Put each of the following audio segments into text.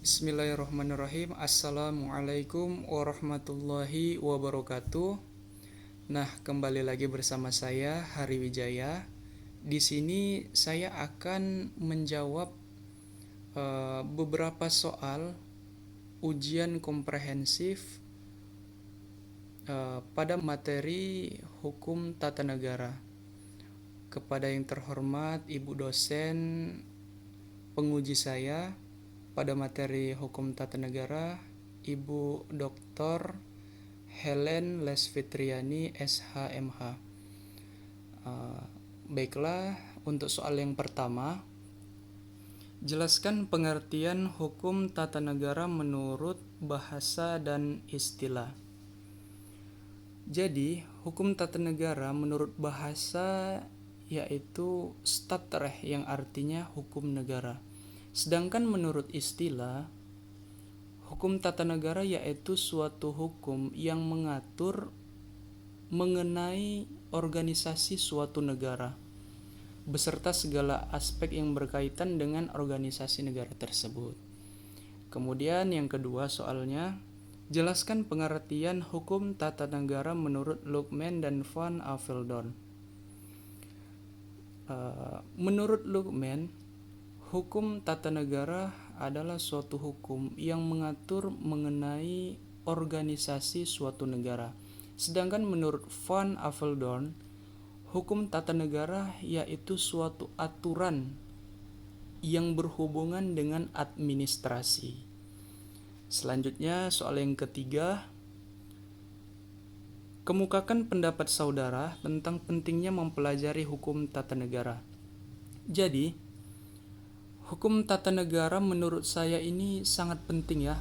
Bismillahirrahmanirrahim. Assalamualaikum warahmatullahi wabarakatuh. Nah, kembali lagi bersama saya Hari Wijaya. Di sini saya akan menjawab beberapa soal ujian komprehensif pada materi hukum tata negara. Kepada yang terhormat Ibu dosen penguji saya pada materi hukum tata negara, Ibu Dr. Helen Lesfitriani SHMH. Baiklah, untuk soal yang pertama, jelaskan pengertian hukum tata negara menurut bahasa dan istilah. Jadi, hukum tata negara menurut bahasa yaitu Stadrecht yang artinya hukum negara. Sedangkan menurut istilah, hukum tata negara yaitu suatu hukum yang mengatur mengenai organisasi suatu negara, beserta segala aspek yang berkaitan dengan organisasi negara tersebut. Kemudian yang kedua soalnya, jelaskan pengertian hukum tata negara menurut Luckman dan Van Aveldonk. Menurut Luckman, hukum tata negara adalah suatu hukum yang mengatur mengenai organisasi suatu negara. Sedangkan menurut Van Aveldonk, hukum tata negara yaitu suatu aturan yang berhubungan dengan administrasi. Selanjutnya soal yang ketiga, kemukakan pendapat saudara tentang pentingnya mempelajari hukum tata negara. Jadi, hukum tata negara menurut saya ini sangat penting ya,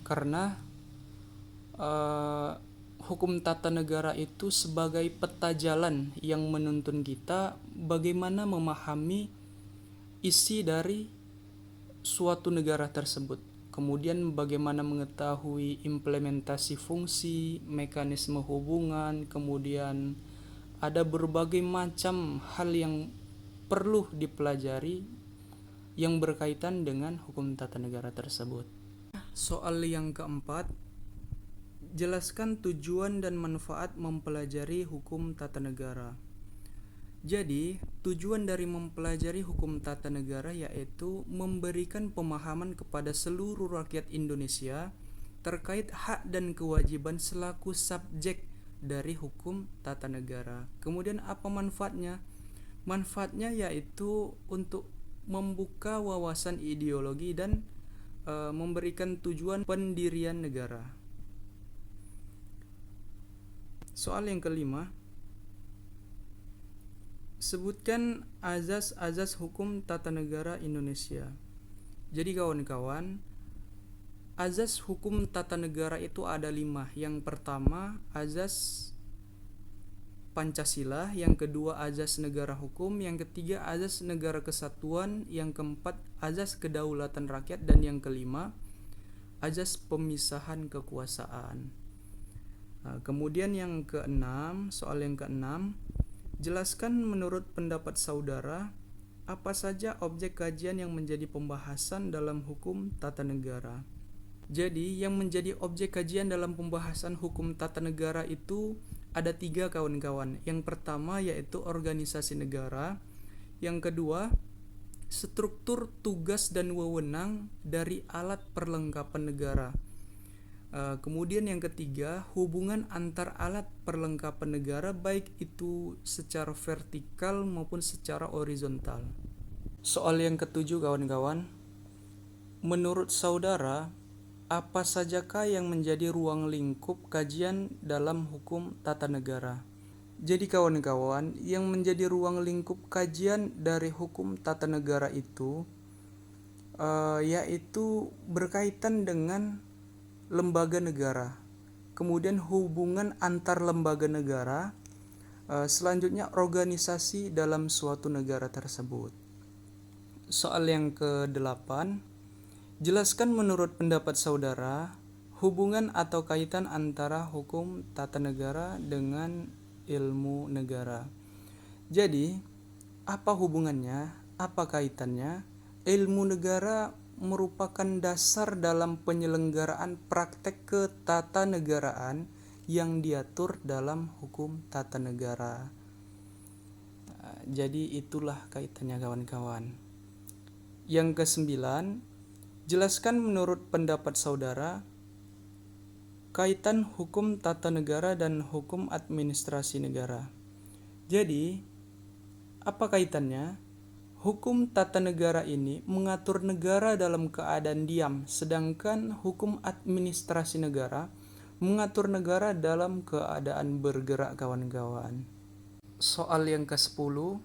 karena hukum tata negara itu sebagai peta jalan yang menuntun kita bagaimana memahami isi dari suatu negara tersebut. Kemudian bagaimana mengetahui implementasi fungsi, mekanisme hubungan, kemudian ada berbagai macam hal yang perlu dipelajari yang berkaitan dengan hukum tata negara tersebut. Soal yang keempat, jelaskan tujuan dan manfaat mempelajari hukum tata negara. Jadi, tujuan dari mempelajari hukum tata negara yaitu memberikan pemahaman kepada seluruh rakyat Indonesia terkait hak dan kewajiban selaku subjek dari hukum tata negara. Kemudian apa manfaatnya? Manfaatnya yaitu untuk membuka wawasan ideologi dan memberikan tujuan pendirian negara. Soal yang kelima, sebutkan azas-azas hukum tata negara Indonesia. Jadi kawan-kawan, azas hukum tata negara itu ada 5. Yang pertama, azas Pancasila, yang kedua azas negara hukum, yang ketiga azas negara kesatuan, yang keempat azas kedaulatan rakyat, dan yang kelima azas pemisahan kekuasaan. Kemudian yang keenam, soal yang keenam, jelaskan menurut pendapat saudara apa saja objek kajian yang menjadi pembahasan dalam hukum tata negara. Jadi yang menjadi objek kajian dalam pembahasan hukum tata negara itu ada 3 kawan-kawan. Yang pertama yaitu organisasi negara. Yang kedua, struktur tugas dan wewenang dari alat perlengkapan negara. Kemudian yang ketiga, hubungan antar alat perlengkapan negara baik itu secara vertikal maupun secara horizontal. Soal yang ketujuh kawan-kawan, menurut saudara, apa sajakah yang menjadi ruang lingkup kajian dalam hukum tata negara? Jadi kawan-kawan, yang menjadi ruang lingkup kajian dari hukum tata negara itu yaitu berkaitan dengan lembaga negara, kemudian hubungan antar lembaga negara, selanjutnya organisasi dalam suatu negara tersebut. Soal yang ke-8, jelaskan menurut pendapat saudara hubungan atau kaitan antara hukum tata negara dengan ilmu negara. Jadi, apa hubungannya? Apa kaitannya? Ilmu negara merupakan dasar dalam penyelenggaraan praktek ketatanegaraan yang diatur dalam hukum tata negara. Jadi itulah kaitannya kawan-kawan. Yang kesembilan, jelaskan menurut pendapat saudara kaitan hukum tata negara dan hukum administrasi negara. Jadi, apa kaitannya? Hukum tata negara ini mengatur negara dalam keadaan diam, sedangkan hukum administrasi negara mengatur negara dalam keadaan bergerak kawan-kawan. Soal yang ke-10,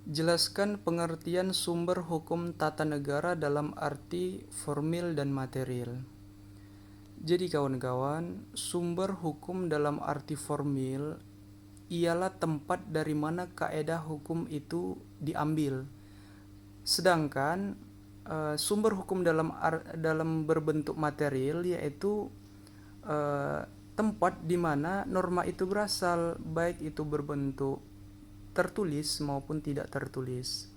jelaskan pengertian sumber hukum tata negara dalam arti formil dan material. Jadi kawan-kawan, sumber hukum dalam arti formil ialah tempat dari mana kaedah hukum itu diambil. Sedangkan sumber hukum dalam berbentuk material yaitu tempat di mana norma itu berasal, baik itu berbentuk tertulis maupun tidak tertulis.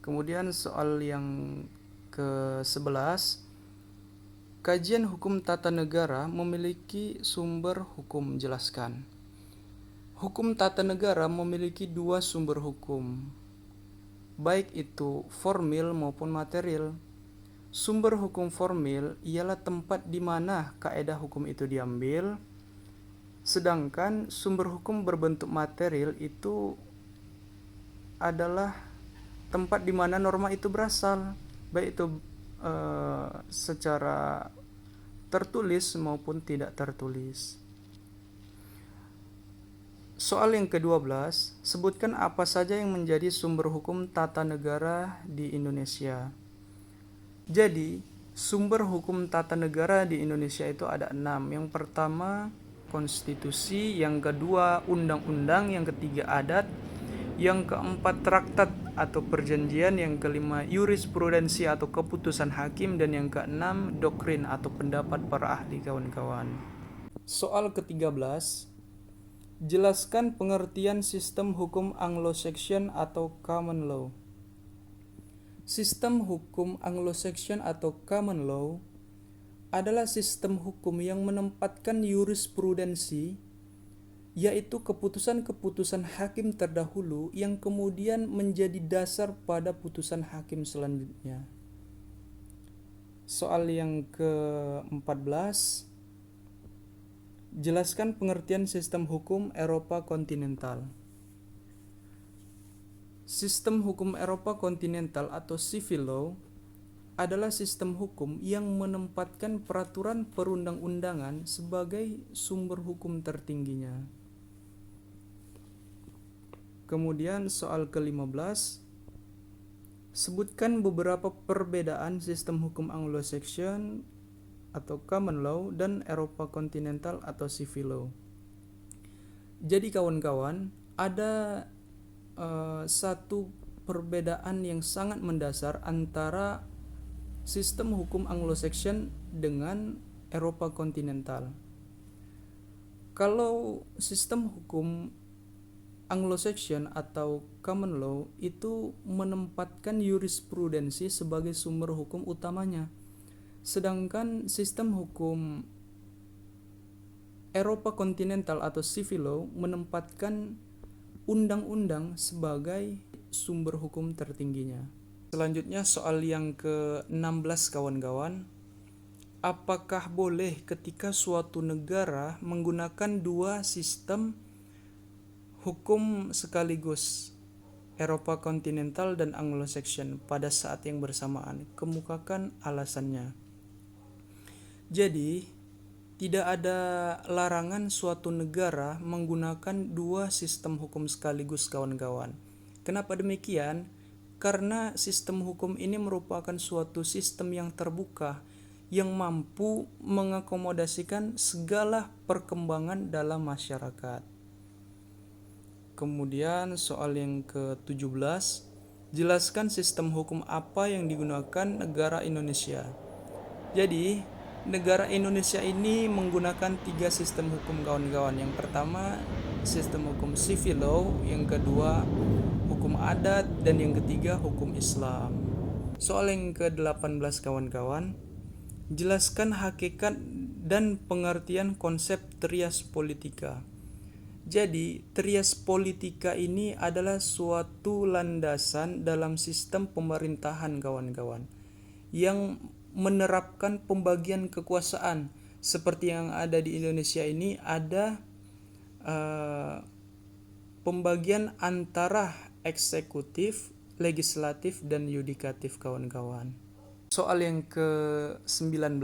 Kemudian soal yang ke-11, kajian hukum tata negara memiliki sumber hukum, jelaskan. Hukum tata negara memiliki dua sumber hukum, baik itu formil maupun material. Sumber hukum formil ialah tempat di mana kaedah hukum itu diambil, sedangkan sumber hukum berbentuk material itu adalah tempat di mana norma itu berasal, baik itu secara tertulis maupun tidak tertulis. Soal yang ke-12, sebutkan apa saja yang menjadi sumber hukum tata negara di Indonesia. Jadi, sumber hukum tata negara di Indonesia itu ada 6. Yang pertama, konstitusi. Yang kedua, undang-undang. Yang ketiga, adat. Yang keempat, traktat atau perjanjian. Yang kelima, jurisprudensi atau keputusan hakim. Dan yang keenam, doktrin atau pendapat para ahli kawan-kawan. Soal ke-13, jelaskan pengertian sistem hukum Anglo-Saxon atau common law. Sistem hukum Anglo-Saxon atau common law adalah sistem hukum yang menempatkan jurisprudensi, yaitu keputusan-keputusan hakim terdahulu yang kemudian menjadi dasar pada putusan hakim selanjutnya. Soal yang ke-14, jelaskan pengertian sistem hukum Eropa kontinental. Sistem hukum Eropa kontinental atau civil law adalah sistem hukum yang menempatkan peraturan perundang-undangan sebagai sumber hukum tertingginya. Kemudian soal ke-15, sebutkan beberapa perbedaan sistem hukum Anglo-Saxon atau common law dan Eropa kontinental atau civil law. Jadi kawan-kawan, ada satu perbedaan yang sangat mendasar antara sistem hukum Anglo-Saxon dengan Eropa kontinental. Kalau sistem hukum Anglo-Saxon atau common law itu menempatkan jurisprudensi sebagai sumber hukum utamanya, sedangkan sistem hukum Eropa kontinental atau civil law menempatkan undang-undang sebagai sumber hukum tertingginya. Selanjutnya soal yang ke-16 kawan-kawan. Apakah boleh ketika suatu negara menggunakan dua sistem hukum sekaligus, Eropa kontinental dan Anglo-Saxon, pada saat yang bersamaan? Kemukakan alasannya. Jadi, tidak ada larangan suatu negara menggunakan dua sistem hukum sekaligus kawan-kawan. Kenapa demikian? Karena sistem hukum ini merupakan suatu sistem yang terbuka, yang mampu mengakomodasikan segala perkembangan dalam masyarakat. Kemudian soal yang ke-17, jelaskan sistem hukum apa yang digunakan negara Indonesia. Jadi, negara Indonesia ini menggunakan 3 sistem hukum kawan-kawan. Yang pertama, sistem hukum civil law, yang kedua, hukum adat, dan yang ketiga, hukum Islam. Soal yang ke-18 kawan-kawan, jelaskan hakikat dan pengertian konsep trias politika. Jadi, trias politika ini adalah suatu landasan dalam sistem pemerintahan kawan-kawan yang menerapkan pembagian kekuasaan seperti yang ada di Indonesia ini ada pembagian antara eksekutif, legislatif, dan yudikatif kawan-kawan. Soal yang ke-19,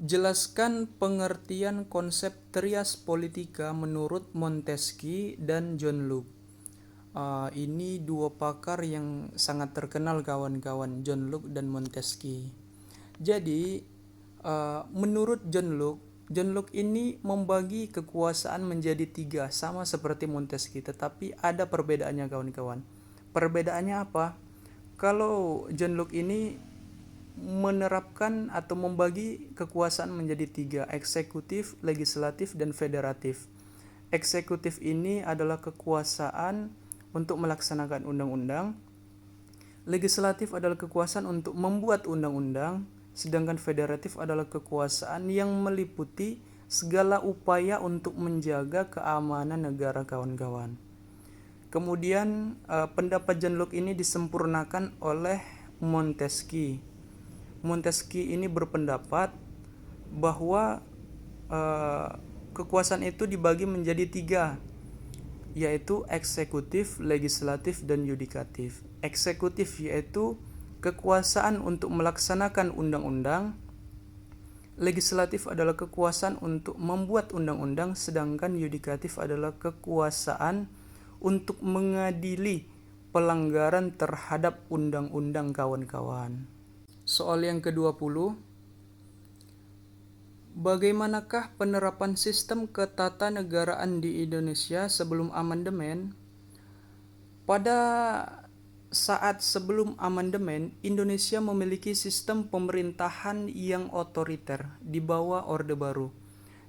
jelaskan pengertian konsep trias politika menurut Montesquieu dan John Locke. Ini dua pakar yang sangat terkenal kawan-kawan, John Locke dan Montesquieu. Jadi, menurut John Locke ini membagi kekuasaan menjadi 3, sama seperti Montesquieu, tetapi ada perbedaannya kawan-kawan. Perbedaannya apa? Kalau John Locke ini menerapkan atau membagi kekuasaan menjadi 3, eksekutif, legislatif, dan federatif. Eksekutif ini adalah kekuasaan untuk melaksanakan undang-undang. Legislatif adalah kekuasaan untuk membuat undang-undang, sedangkan federatif adalah kekuasaan yang meliputi segala upaya untuk menjaga keamanan negara kawan-kawan. Kemudian pendapat John Locke ini disempurnakan oleh Montesquieu. Montesquieu ini berpendapat bahwa kekuasaan itu dibagi menjadi 3, yaitu eksekutif, legislatif, dan yudikatif. Eksekutif yaitu kekuasaan untuk melaksanakan undang-undang. Legislatif adalah kekuasaan untuk membuat undang-undang, sedangkan yudikatif adalah kekuasaan untuk mengadili pelanggaran terhadap undang-undang kawan-kawan. Soal yang ke-20, bagaimanakah penerapan sistem ketatanegaraan di Indonesia sebelum amandemen? Pada saat sebelum amandemen, Indonesia memiliki sistem pemerintahan yang otoriter di bawah Orde Baru,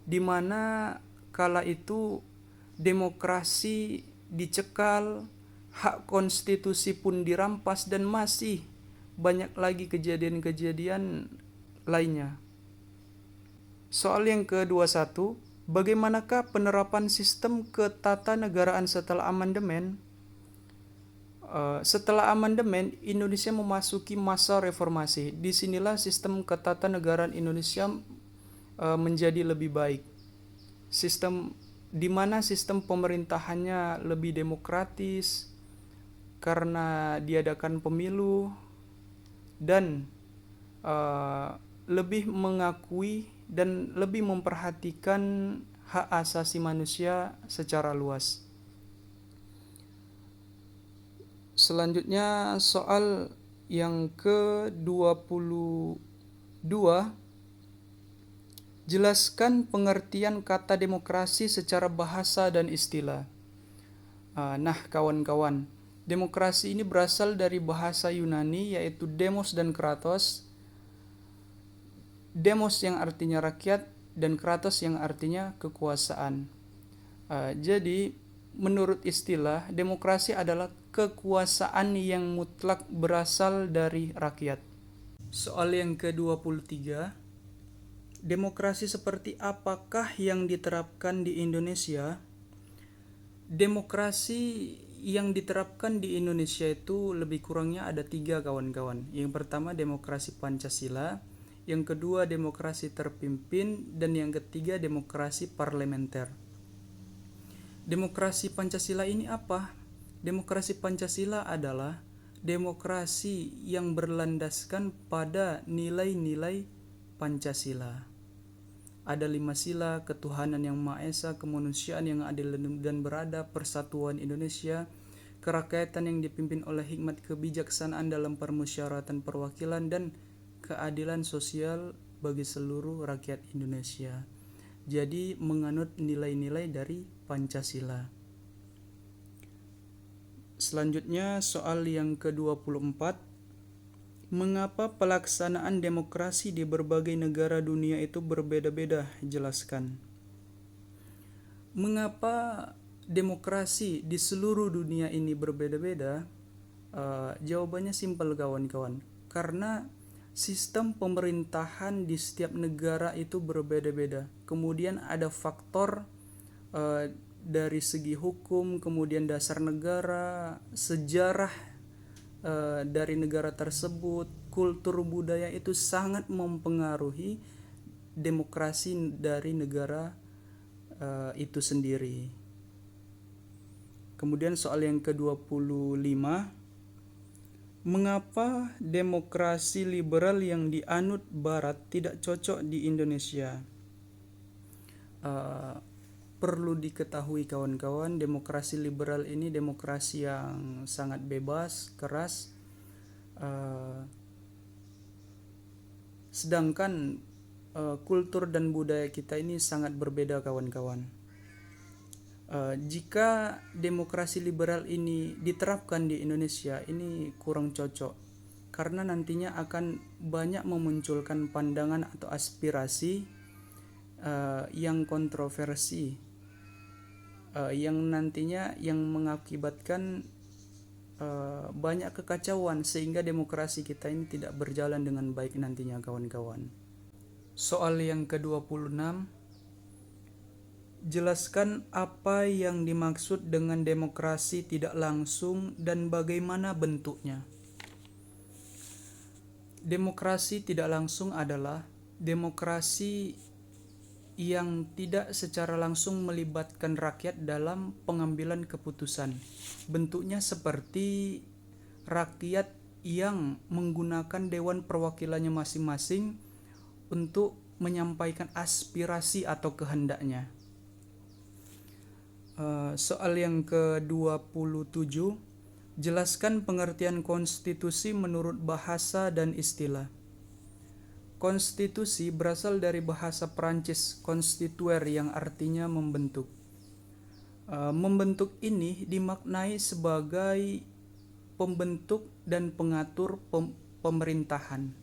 di mana kala itu demokrasi dicekal, hak konstitusi pun dirampas, dan masih banyak lagi kejadian-kejadian lainnya. Soal yang ke-21, bagaimanakah penerapan sistem ketatanegaraan setelah amandemen? Setelah amandemen, Indonesia memasuki masa reformasi. Disinilah sistem ketatanegaraan Indonesia menjadi lebih baik. Di mana sistem pemerintahannya lebih demokratis karena diadakan pemilu dan lebih mengakui dan lebih memperhatikan hak asasi manusia secara luas. Selanjutnya soal yang ke-22, jelaskan pengertian kata demokrasi secara bahasa dan istilah. Nah kawan-kawan, demokrasi ini berasal dari bahasa Yunani yaitu demos dan kratos. Demos yang artinya rakyat dan kratos yang artinya kekuasaan. Jadi menurut istilah, demokrasi adalah kekuasaan yang mutlak berasal dari rakyat. Soal yang ke-23, demokrasi seperti apakah yang diterapkan di Indonesia? Demokrasi yang diterapkan di Indonesia itu lebih kurangnya ada 3 kawan-kawan. Yang pertama demokrasi Pancasila, yang kedua demokrasi terpimpin, dan yang ketiga demokrasi parlementer. Demokrasi Pancasila ini apa? Demokrasi Pancasila adalah demokrasi yang berlandaskan pada nilai-nilai Pancasila. Ada 5 sila: ketuhanan yang Maha Esa, kemanusiaan yang adil dan beradab, persatuan Indonesia, kerakyatan yang dipimpin oleh hikmat kebijaksanaan dalam permusyawaratan perwakilan, dan keadilan sosial bagi seluruh rakyat Indonesia. Jadi menganut nilai-nilai dari Pancasila. Selanjutnya soal yang ke-24, mengapa pelaksanaan demokrasi di berbagai negara dunia itu berbeda-beda? Jelaskan. Mengapa demokrasi di seluruh dunia ini berbeda-beda? Jawabannya simpel kawan-kawan. Karena sistem pemerintahan di setiap negara itu berbeda-beda. Kemudian ada faktor dari segi hukum, kemudian dasar negara, sejarah dari negara tersebut, kultur budaya itu sangat mempengaruhi demokrasi dari negara itu sendiri. Kemudian soal yang ke-25, mengapa demokrasi liberal yang dianut Barat tidak cocok di Indonesia? Perlu diketahui kawan-kawan, demokrasi liberal ini demokrasi yang sangat bebas, keras, sedangkan kultur dan budaya kita ini sangat berbeda kawan-kawan. Jika demokrasi liberal ini diterapkan di Indonesia, ini kurang cocok karena nantinya akan banyak memunculkan pandangan atau aspirasi yang kontroversi, yang nantinya yang mengakibatkan banyak kekacauan sehingga demokrasi kita ini tidak berjalan dengan baik nantinya kawan-kawan. Soal yang ke-26, jelaskan apa yang dimaksud dengan demokrasi tidak langsung dan bagaimana bentuknya. Demokrasi tidak langsung adalah demokrasi yang tidak secara langsung melibatkan rakyat dalam pengambilan keputusan. Bentuknya seperti rakyat yang menggunakan dewan perwakilannya masing-masing untuk menyampaikan aspirasi atau kehendaknya. Soal yang ke-27, jelaskan pengertian konstitusi menurut bahasa dan istilah. Konstitusi berasal dari bahasa Prancis constituer yang artinya membentuk. Membentuk ini dimaknai sebagai pembentuk dan pengatur pemerintahan.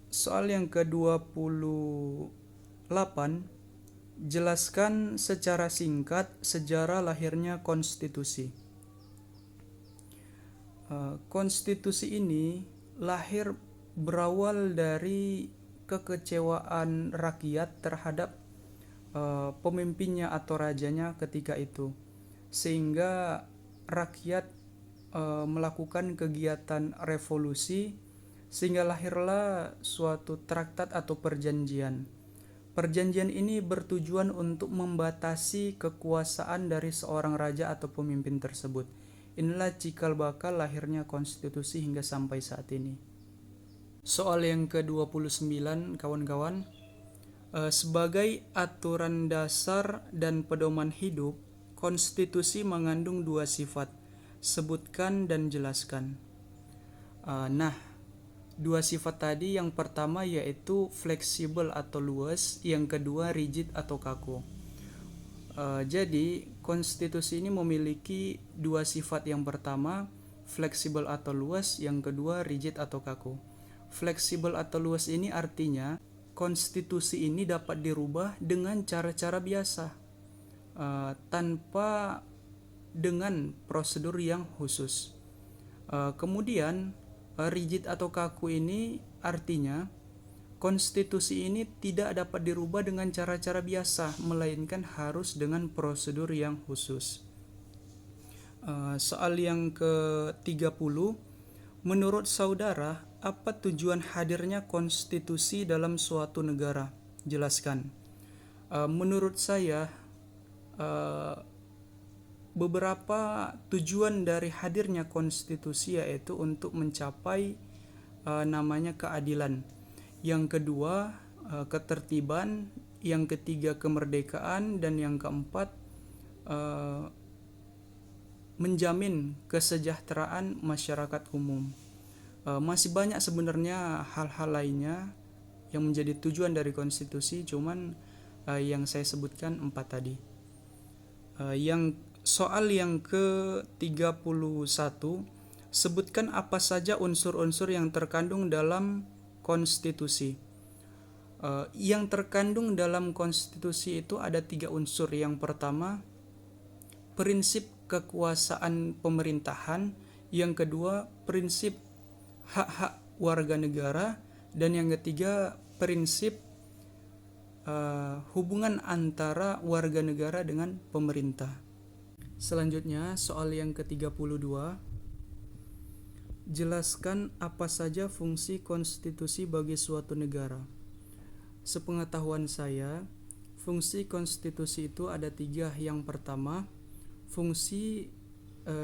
Soal yang ke-28, jelaskan secara singkat sejarah lahirnya konstitusi. Konstitusi ini lahir berawal dari kekecewaan rakyat terhadap pemimpinnya atau rajanya ketika itu, sehingga rakyat melakukan kegiatan revolusi sehingga lahirlah suatu traktat atau perjanjian. Perjanjian ini bertujuan untuk membatasi kekuasaan dari seorang raja atau pemimpin tersebut. Inilah cikal bakal lahirnya konstitusi hingga sampai saat ini. Soal yang ke-29 kawan-kawan, sebagai aturan dasar dan pedoman hidup, konstitusi mengandung dua sifat, sebutkan dan jelaskan. Dua sifat tadi, yang pertama yaitu fleksibel atau luas, yang kedua rigid atau kaku. Jadi konstitusi ini memiliki dua sifat, yang pertama fleksibel atau luas, yang kedua rigid atau kaku. Fleksibel atau luas ini artinya konstitusi ini dapat dirubah dengan cara-cara biasa, tanpa dengan prosedur yang khusus. Kemudian rigid atau kaku ini artinya konstitusi ini tidak dapat dirubah dengan cara-cara biasa, melainkan harus dengan prosedur yang khusus. Soal yang ke-30, menurut saudara, apa tujuan hadirnya konstitusi dalam suatu negara? Jelaskan. Menurut saya, beberapa tujuan dari hadirnya konstitusi yaitu untuk mencapai namanya keadilan. Yang kedua, ketertiban. Yang ketiga, kemerdekaan. Dan yang keempat, menjamin kesejahteraan masyarakat umum. Masih banyak sebenarnya hal-hal lainnya yang menjadi tujuan dari konstitusi, cuman yang saya sebutkan 4 tadi. Yang soal yang ke-31, sebutkan apa saja unsur-unsur yang terkandung dalam konstitusi. Yang terkandung dalam konstitusi itu ada 3 unsur. Yang pertama, prinsip kekuasaan pemerintahan, yang kedua prinsip hak-hak warga negara, dan yang ketiga prinsip hubungan antara warga negara dengan pemerintah. Selanjutnya soal yang ke-32, jelaskan apa saja fungsi konstitusi bagi suatu negara. Sepengetahuan saya, fungsi konstitusi itu ada 3. Yang pertama, fungsi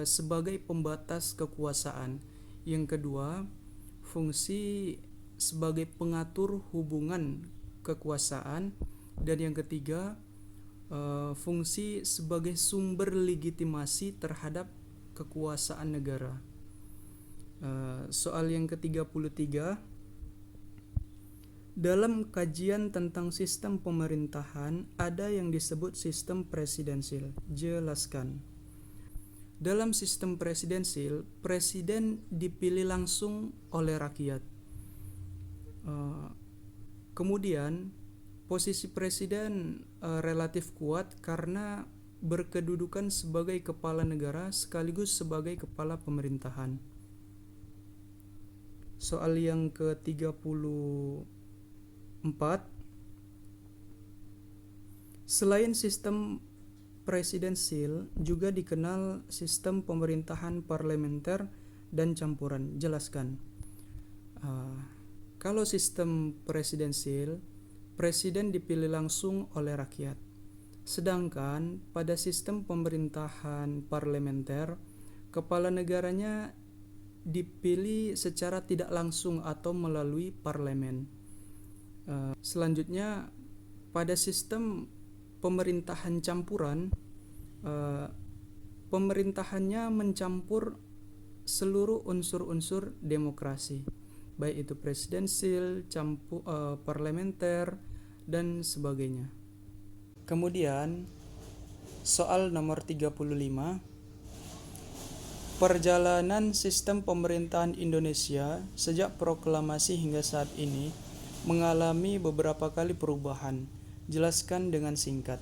sebagai pembatas kekuasaan. Yang kedua, fungsi sebagai pengatur hubungan kekuasaan, dan yang ketiga, fungsi sebagai sumber legitimasi terhadap kekuasaan negara. Soal yang ke-33, dalam kajian tentang sistem pemerintahan ada yang disebut sistem presidensil. Jelaskan. Dalam sistem presidensil, presiden dipilih langsung oleh rakyat. Kemudian posisi presiden relatif kuat karena berkedudukan sebagai kepala negara sekaligus sebagai kepala pemerintahan. Soal yang ke-34, selain sistem presidensil juga dikenal sistem pemerintahan parlementer dan campuran. Jelaskan. Kalau sistem presidensil, presiden dipilih langsung oleh rakyat. Sedangkan pada sistem pemerintahan parlementer, kepala negaranya dipilih secara tidak langsung atau melalui parlemen. Selanjutnya, pada sistem pemerintahan campuran, pemerintahannya mencampur seluruh unsur-unsur demokrasi, baik itu presidensil, parlementer, dan sebagainya. Kemudian soal nomor 35, perjalanan sistem pemerintahan Indonesia sejak proklamasi hingga saat ini mengalami beberapa kali perubahan. Jelaskan dengan singkat.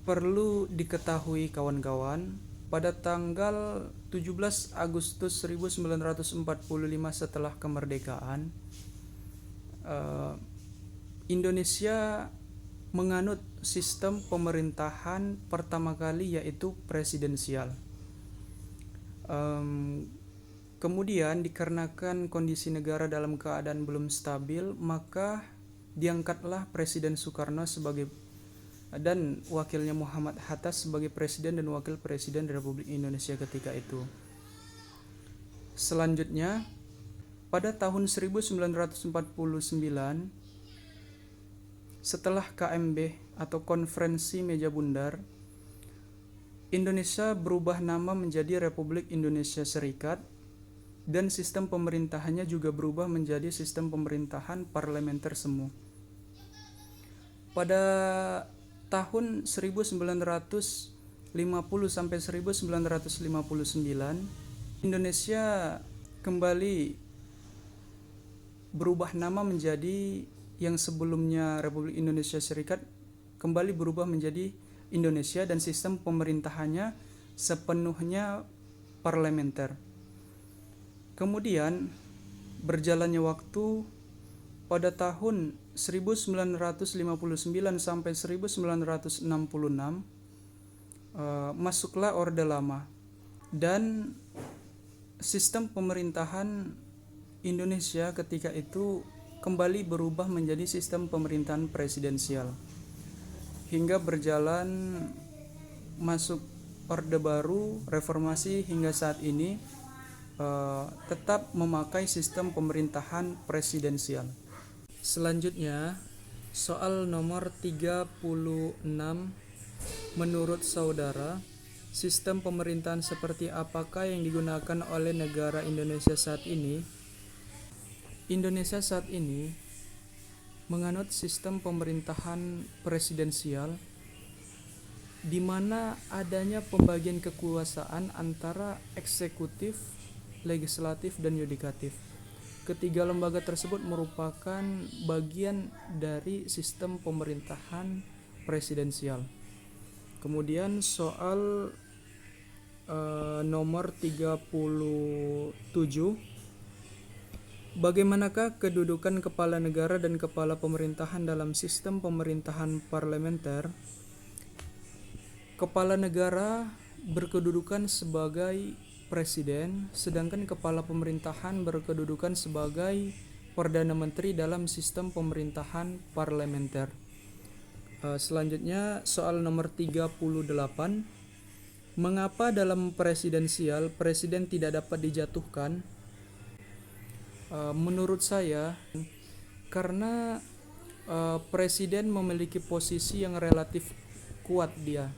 Perlu diketahui kawan-kawan, pada tanggal 17 Agustus 1945 setelah kemerdekaan, Indonesia menganut sistem pemerintahan pertama kali, yaitu presidensial. Kemudian dikarenakan kondisi negara dalam keadaan belum stabil, maka diangkatlah Presiden Soekarno dan wakilnya Muhammad Hatta sebagai presiden dan wakil presiden Republik Indonesia ketika itu. Selanjutnya, pada tahun 1949, setelah KMB atau Konferensi Meja Bundar, Indonesia berubah nama menjadi Republik Indonesia Serikat, dan sistem pemerintahannya juga berubah menjadi sistem pemerintahan parlementer semu. Pada tahun 1950 sampai 1959, Indonesia kembali berubah nama menjadi, yang sebelumnya Republik Indonesia Serikat kembali berubah menjadi Indonesia, dan sistem pemerintahannya sepenuhnya parlementer. Kemudian berjalannya waktu, pada tahun 1959 sampai 1966 masuklah Orde Lama, dan sistem pemerintahan Indonesia ketika itu kembali berubah menjadi sistem pemerintahan presidensial, hingga berjalan masuk Orde Baru, reformasi hingga saat ini tetap memakai sistem pemerintahan presidensial. Selanjutnya, soal nomor 36, menurut saudara, sistem pemerintahan seperti apakah yang digunakan oleh negara Indonesia saat ini? Indonesia saat ini menganut sistem pemerintahan presidensial, di mana adanya pembagian kekuasaan antara eksekutif, legislatif, dan yudikatif. Ketiga lembaga tersebut merupakan bagian dari sistem pemerintahan presidensial. Kemudian soal nomor 37, bagaimanakah kedudukan kepala negara dan kepala pemerintahan dalam sistem pemerintahan parlementer? Kepala negara berkedudukan sebagai presiden, sedangkan kepala pemerintahan berkedudukan sebagai perdana menteri dalam sistem pemerintahan parlementer. Selanjutnya soal nomor 38, mengapa dalam presidensial presiden tidak dapat dijatuhkan? Menurut saya karena presiden memiliki posisi yang relatif kuat dia.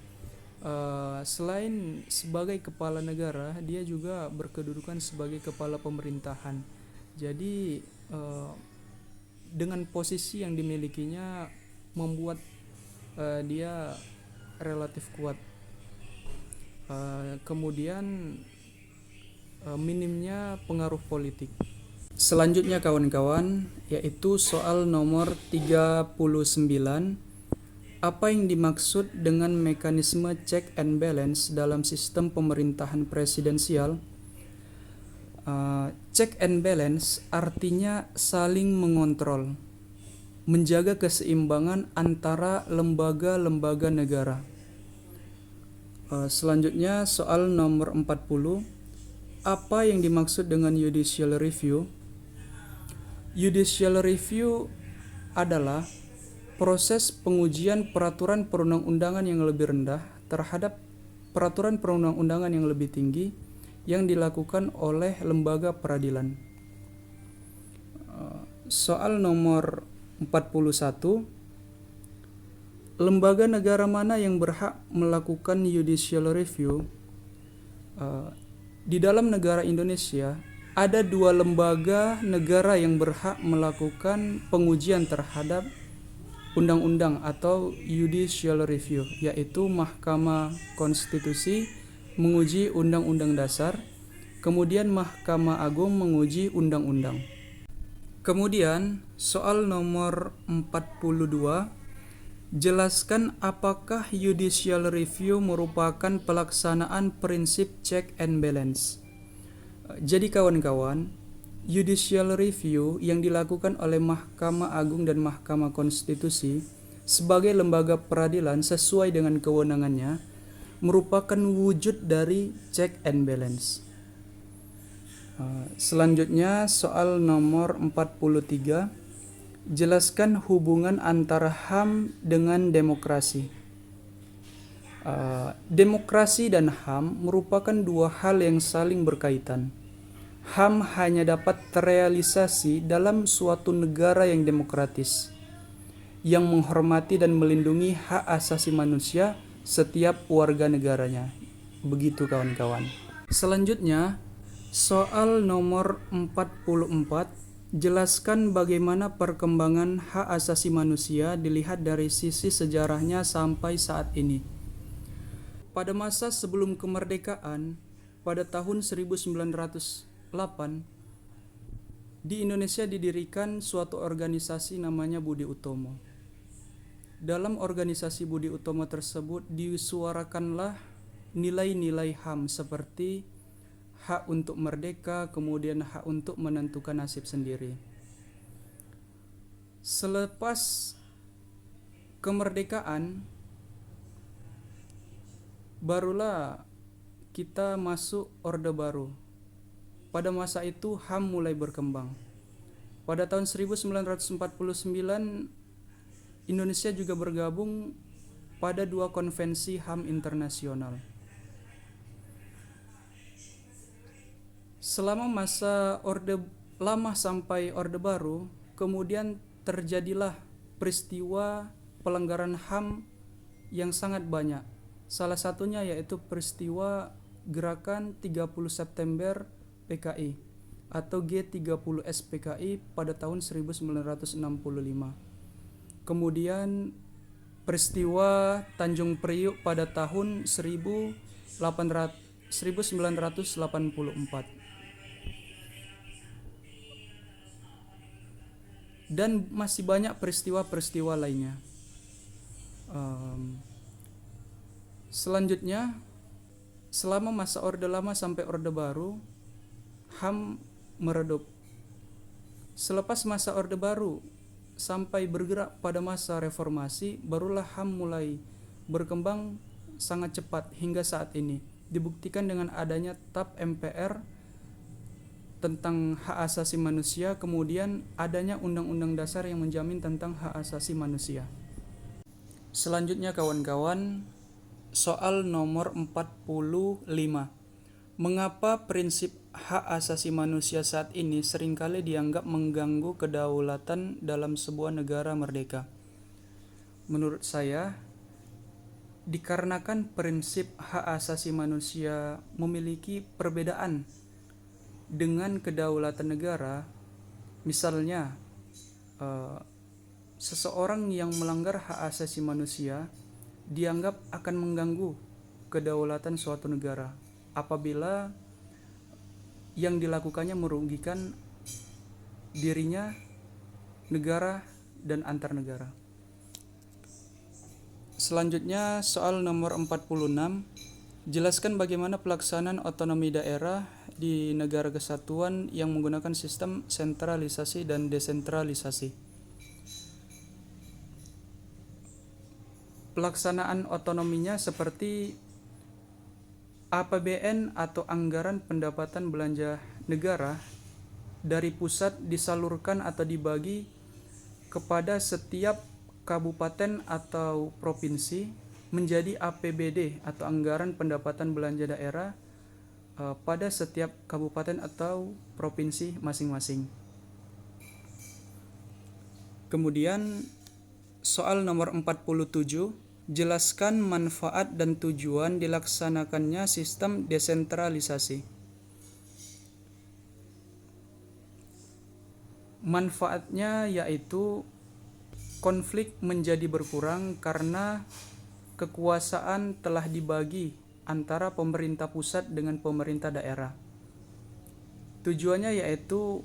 Selain sebagai kepala negara, dia juga berkedudukan sebagai kepala pemerintahan. Jadi dengan posisi yang dimilikinya membuat dia relatif kuat. Kemudian minimnya pengaruh politik. Selanjutnya kawan-kawan, yaitu soal nomor 39. Apa yang dimaksud dengan mekanisme check and balance dalam sistem pemerintahan presidensial? Check and balance artinya saling mengontrol, menjaga keseimbangan antara lembaga-lembaga negara. Selanjutnya soal nomor 40. Apa yang dimaksud dengan judicial review? Judicial review adalah proses pengujian peraturan perundang-undangan yang lebih rendah terhadap peraturan perundang-undangan yang lebih tinggi yang dilakukan oleh lembaga peradilan. Soal nomor 41. Lembaga negara mana yang berhak melakukan judicial review? Di dalam negara Indonesia ada 2 lembaga negara yang berhak melakukan pengujian terhadap undang-undang atau judicial review, yaitu Mahkamah Konstitusi menguji Undang-Undang Dasar, kemudian Mahkamah Agung menguji undang-undang. Kemudian soal nomor 42. Jelaskan apakah judicial review merupakan pelaksanaan prinsip check and balance. Jadi kawan-kawan, judicial review yang dilakukan oleh Mahkamah Agung dan Mahkamah Konstitusi sebagai lembaga peradilan sesuai dengan kewenangannya merupakan wujud dari check and balance. Selanjutnya soal nomor 43. Jelaskan hubungan antara HAM dengan demokrasi. Demokrasi dan HAM merupakan 2 hal yang saling berkaitan. HAM hanya dapat terrealisasi dalam suatu negara yang demokratis, yang menghormati dan melindungi hak asasi manusia setiap warga negaranya. Begitu kawan-kawan. Selanjutnya, soal nomor 44. Jelaskan bagaimana perkembangan hak asasi manusia dilihat dari sisi sejarahnya sampai saat ini. Pada masa sebelum kemerdekaan, pada tahun 1908, di Indonesia didirikan suatu organisasi namanya Budi Utomo. Dalam organisasi Budi Utomo tersebut disuarakanlah nilai-nilai HAM seperti hak untuk merdeka, kemudian hak untuk menentukan nasib sendiri. Selepas kemerdekaan, barulah kita masuk Orde Baru. Pada masa itu HAM mulai berkembang. Pada tahun 1949, Indonesia juga bergabung pada 2 konvensi HAM internasional. Selama masa Orde Lama sampai Orde Baru, kemudian terjadilah peristiwa pelanggaran HAM yang sangat banyak. Salah satunya yaitu peristiwa Gerakan 30 September PKI atau G30S PKI pada tahun 1965. Kemudian peristiwa Tanjung Priuk pada tahun 1984. Dan masih banyak peristiwa-peristiwa lainnya. Selanjutnya, selama masa Orde Lama sampai Orde Baru, HAM meredup. Selepas masa Orde Baru sampai bergerak pada masa reformasi, barulah HAM mulai berkembang sangat cepat hingga saat ini. Dibuktikan dengan adanya TAP MPR tentang hak asasi manusia, kemudian adanya Undang-Undang Dasar yang menjamin tentang hak asasi manusia. Selanjutnya kawan-kawan, soal nomor 45. Mengapa prinsip hak asasi manusia saat ini seringkali dianggap mengganggu kedaulatan dalam sebuah negara merdeka? Menurut saya, dikarenakan prinsip hak asasi manusia memiliki perbedaan dengan kedaulatan negara. Misalnya, seseorang yang melanggar hak asasi manusia dianggap akan mengganggu kedaulatan suatu negara apabila yang dilakukannya merugikan dirinya, negara, dan antar negara. Selanjutnya soal nomor 46. Jelaskan bagaimana pelaksanaan otonomi daerah di negara kesatuan yang menggunakan sistem sentralisasi dan desentralisasi. Pelaksanaan otonominya seperti APBN atau anggaran pendapatan belanja negara dari pusat disalurkan atau dibagi kepada setiap kabupaten atau provinsi menjadi APBD atau anggaran pendapatan belanja daerah pada setiap kabupaten atau provinsi masing-masing. Kemudian soal nomor 47. Jelaskan manfaat dan tujuan dilaksanakannya sistem desentralisasi. Manfaatnya yaitu konflik menjadi berkurang karena kekuasaan telah dibagi antara pemerintah pusat dengan pemerintah daerah. Tujuannya yaitu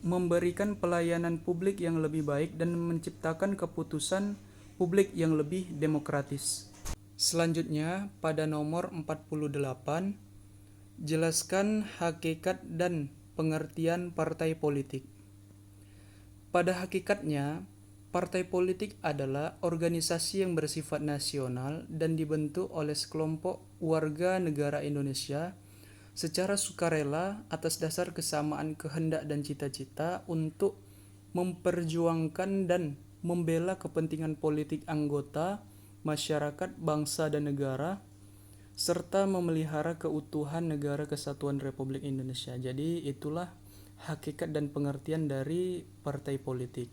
memberikan pelayanan publik yang lebih baik dan menciptakan keputusan publik yang lebih demokratis. Selanjutnya, pada nomor 48, jelaskan hakikat dan pengertian partai politik. Pada hakikatnya, partai politik adalah organisasi yang bersifat nasional dan dibentuk oleh sekelompok warga negara Indonesia secara sukarela atas dasar kesamaan kehendak dan cita-cita untuk memperjuangkan dan membela kepentingan politik anggota, masyarakat, bangsa, dan negara, serta memelihara keutuhan negara kesatuan Republik Indonesia. Jadi itulah hakikat dan pengertian dari partai politik.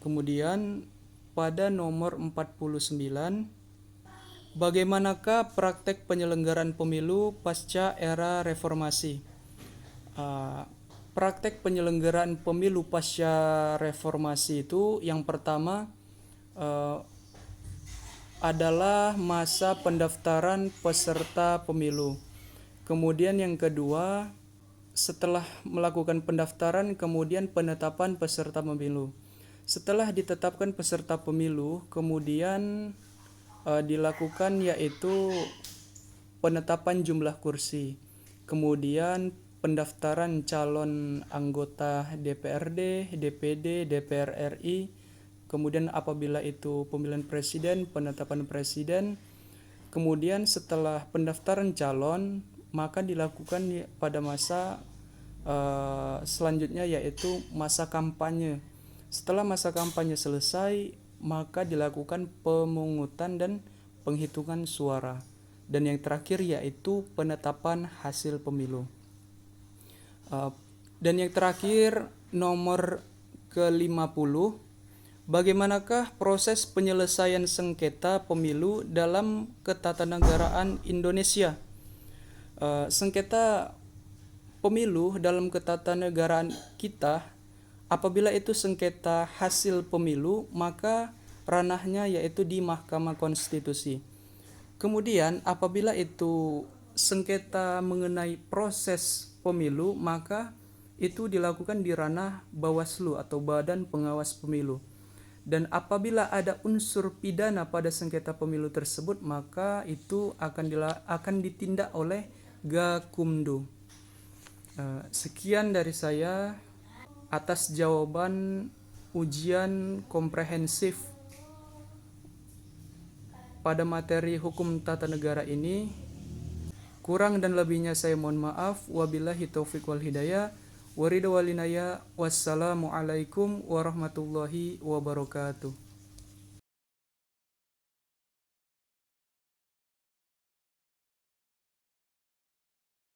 Kemudian pada nomor 49, bagaimanakah praktek penyelenggaraan pemilu pasca era reformasi? Praktek penyelenggaraan pemilu pasca reformasi itu yang pertama adalah masa pendaftaran peserta pemilu. Kemudian yang kedua, setelah melakukan pendaftaran, kemudian penetapan peserta pemilu. Setelah ditetapkan peserta pemilu, kemudian dilakukan yaitu penetapan jumlah kursi. Kemudian pendaftaran calon anggota DPRD, DPD, DPR RI, kemudian apabila itu pemilihan presiden, penetapan presiden, kemudian setelah pendaftaran calon, maka dilakukan pada masa selanjutnya yaitu masa kampanye. Setelah masa kampanye selesai, maka dilakukan pemungutan dan penghitungan suara. Dan yang terakhir yaitu penetapan hasil pemilu. Dan yang terakhir nomor ke-50, bagaimanakah proses penyelesaian sengketa pemilu dalam ketatanegaraan Indonesia? Sengketa pemilu dalam ketatanegaraan kita, apabila itu sengketa hasil pemilu, maka ranahnya yaitu di Mahkamah Konstitusi. Kemudian apabila itu sengketa mengenai proses pemilu, maka itu dilakukan di ranah Bawaslu atau Badan Pengawas Pemilu. Dan apabila ada unsur pidana pada sengketa pemilu tersebut, maka itu akan ditindak oleh Gakumdu. Sekian dari saya atas jawaban ujian komprehensif pada materi hukum tata negara ini. Kurang dan lebihnya saya mohon maaf. Wabillahi taufiq wal hidayah. Waridha walinaya. Wassalamualaikum warahmatullahi wabarakatuh.